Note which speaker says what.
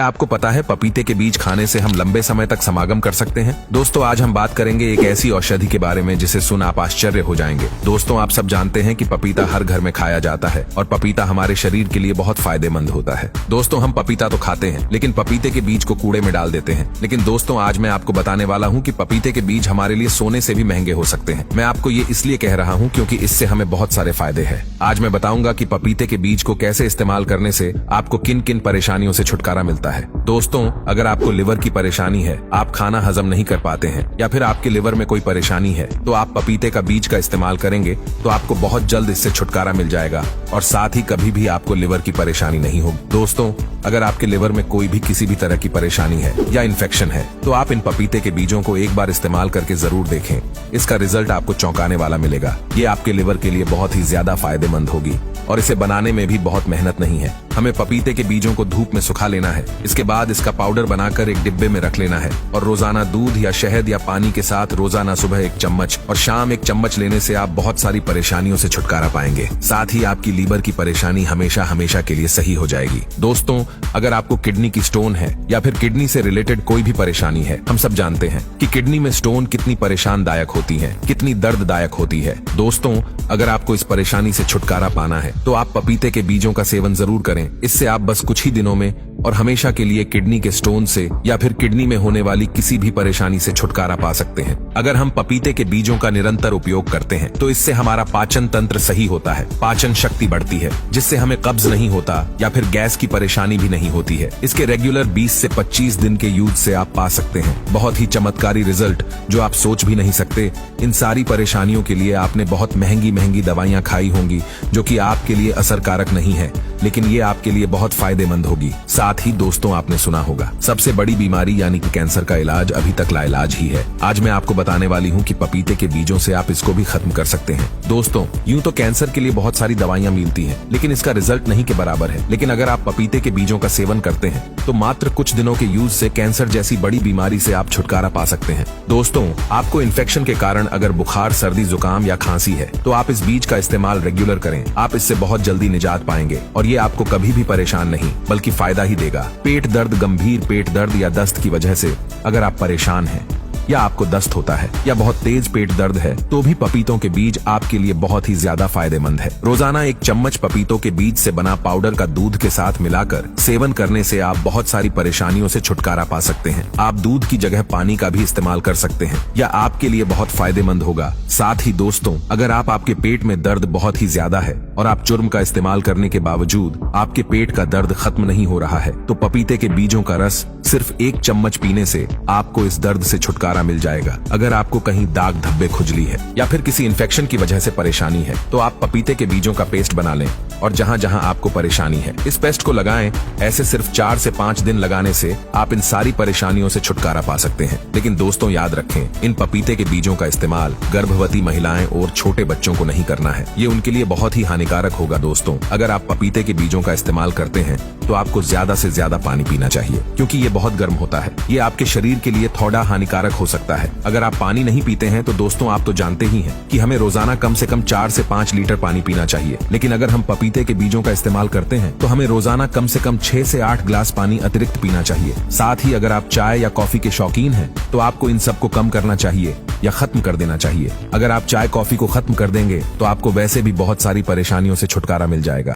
Speaker 1: क्या आपको पता है पपीते के बीज खाने से हम लंबे समय तक समागम कर सकते हैं? दोस्तों आज हम बात करेंगे एक ऐसी औषधि के बारे में जिसे सुन आप आश्चर्य हो जाएंगे। दोस्तों आप सब जानते हैं कि पपीता हर घर में खाया जाता है और पपीता हमारे शरीर के लिए बहुत फायदेमंद होता है। दोस्तों हम पपीता तो खाते हैं लेकिन पपीते के बीज को कूड़े में डाल देते हैं। लेकिन दोस्तों आज मैं आपको बताने वाला हूँ कि पपीते के बीज हमारे लिए सोने से भी महंगे हो सकते हैं। मैं आपको ये इसलिए कह रहा हूँ क्योंकि इससे हमें बहुत सारे फायदे हैं। आज मैं बताऊंगा कि पपीते के बीज को कैसे इस्तेमाल करने से आपको किन किन परेशानियों से छुटकारा मिलता है। दोस्तों अगर आपको लिवर की परेशानी है, आप खाना हजम नहीं कर पाते हैं या फिर आपके लिवर में कोई परेशानी है तो आप पपीते का बीज का इस्तेमाल करेंगे तो आपको बहुत जल्द इससे छुटकारा मिल जाएगा और साथ ही कभी भी आपको लिवर की परेशानी नहीं होगी। दोस्तों अगर आपके लिवर में कोई भी किसी भी तरह की परेशानी है या इन्फेक्शन है तो आप इन पपीते के बीजों को एक बार इस्तेमाल करके जरूर देखें। इसका रिजल्ट आपको चौंकाने वाला मिलेगा। ये आपके लिवर के लिए बहुत ही ज्यादा फायदेमंद होगी और इसे बनाने में भी बहुत मेहनत नहीं है। हमें पपीते के बीजों को धूप में सुखा लेना है। इसके बाद इसका पाउडर बनाकर एक डिब्बे में रख लेना है और रोजाना दूध या शहद या पानी के साथ रोजाना सुबह 1 चम्मच और शाम 1 चम्मच लेने से आप बहुत सारी परेशानियों से छुटकारा पाएंगे। साथ ही आपकी लीवर की परेशानी हमेशा हमेशा के लिए सही हो जाएगी। दोस्तों अगर आपको किडनी की स्टोन है या फिर किडनी से रिलेटेड कोई भी परेशानी है, हम सब जानते हैं कि किडनी में स्टोन कितनी परेशानदायक होती है, कितनी दर्ददायक होती है। दोस्तों अगर आपको इस परेशानी से छुटकारा पाना है तो आप पपीते के बीजों का सेवन जरूर करें। इससे आप बस कुछ ही दिनों में और हमेशा के लिए किडनी के स्टोन से या फिर किडनी में होने वाली किसी भी परेशानी से छुटकारा पा सकते हैं। अगर हम पपीते के बीजों का निरंतर उपयोग करते हैं तो इससे हमारा पाचन तंत्र सही होता है, पाचन शक्ति बढ़ती है जिससे हमें कब्ज नहीं होता या फिर गैस की परेशानी भी नहीं होती है। इसके रेगुलर 20 से 25 दिन के यूज से आप पा सकते हैं बहुत ही चमत्कारी रिजल्ट जो आप सोच भी नहीं सकते। इन सारी परेशानियों के लिए आपने बहुत महंगी महंगी दवाइयां खाई होंगी जो कि आपके लिए असरकारक नहीं है, लेकिन ये आपके लिए बहुत फायदेमंद होगी। साथ ही दोस्तों आपने सुना होगा सबसे बड़ी बीमारी यानी कि कैंसर का इलाज अभी तक लाइलाज ही है। आज मैं आपको बताने वाली हूँ कि पपीते के बीजों से आप इसको भी खत्म कर सकते हैं। दोस्तों यूं तो कैंसर के लिए बहुत सारी दवाइयां मिलती हैं लेकिन इसका रिजल्ट नहीं के बराबर है। लेकिन अगर आप पपीते के बीजों का सेवन करते हैं तो मात्र कुछ दिनों के यूज से कैंसर जैसी बड़ी बीमारी से आप छुटकारा पा सकते हैं। दोस्तों आपको इन्फेक्शन के कारण अगर बुखार, सर्दी, जुकाम या खांसी है तो आप इस बीज का इस्तेमाल रेगुलर करें। आप इससे बहुत जल्दी निजात पाएंगे और ये आपको कभी भी परेशान नहीं बल्कि फायदा ही देगा। पेट दर्द, गंभीर पेट दर्द या दस्त की वजह से अगर आप परेशान हैं या आपको दस्त होता है या बहुत तेज पेट दर्द है तो भी पपीतों के बीज आपके लिए बहुत ही ज्यादा फायदेमंद है। रोजाना 1 चम्मच पपीतों के बीज से बना पाउडर का दूध के साथ मिलाकर सेवन करने से आप बहुत सारी परेशानियों से छुटकारा पा सकते हैं। आप दूध की जगह पानी का भी इस्तेमाल कर सकते हैं, यह आपके लिए बहुत फायदेमंद होगा। साथ ही दोस्तों अगर आपके पेट में दर्द बहुत ही ज्यादा है और आप चूर्ण का इस्तेमाल करने के बावजूद आपके पेट का दर्द खत्म नहीं हो रहा है तो पपीते के बीजों का रस सिर्फ 1 चम्मच पीने से आपको इस दर्द से छुटकारा मिल जाएगा। अगर आपको कहीं दाग, धब्बे, खुजली है या फिर किसी इन्फेक्शन की वजह से परेशानी है तो आप पपीते के बीजों का पेस्ट बना लें और जहां जहां आपको परेशानी है इस पेस्ट को लगाएं। ऐसे सिर्फ 4 से 5 दिन लगाने से आप इन सारी परेशानियों से छुटकारा पा सकते हैं। लेकिन दोस्तों याद रखें इन पपीते के बीजों का इस्तेमाल गर्भवती महिलाएं और छोटे बच्चों को नहीं करना है। ये उनके लिए बहुत ही हानिकारक होगा। दोस्तों अगर आप पपीते के बीजों का इस्तेमाल करते हैं तो आपको ज्यादा से ज्यादा पानी पीना चाहिए क्योंकि ये बहुत गर्म होता है। ये आपके शरीर के लिए थोड़ा हानिकारक हो सकता है। अगर आप पानी नहीं पीते हैं तो दोस्तों आप तो जानते ही हैं कि हमें रोजाना कम से कम 4 से 5 लीटर पानी पीना चाहिए। लेकिन अगर हम पपीते के बीजों का इस्तेमाल करते हैं तो हमें रोजाना कम से कम 6 से 8 ग्लास पानी अतिरिक्त पीना चाहिए। साथ ही अगर आप चाय या कॉफी के शौकीन हैं तो आपको इन सब को कम करना चाहिए या खत्म कर देना चाहिए। अगर आप चाय कॉफी को खत्म कर देंगे तो आपको वैसे भी बहुत सारी परेशानियों से छुटकारा मिल जाएगा।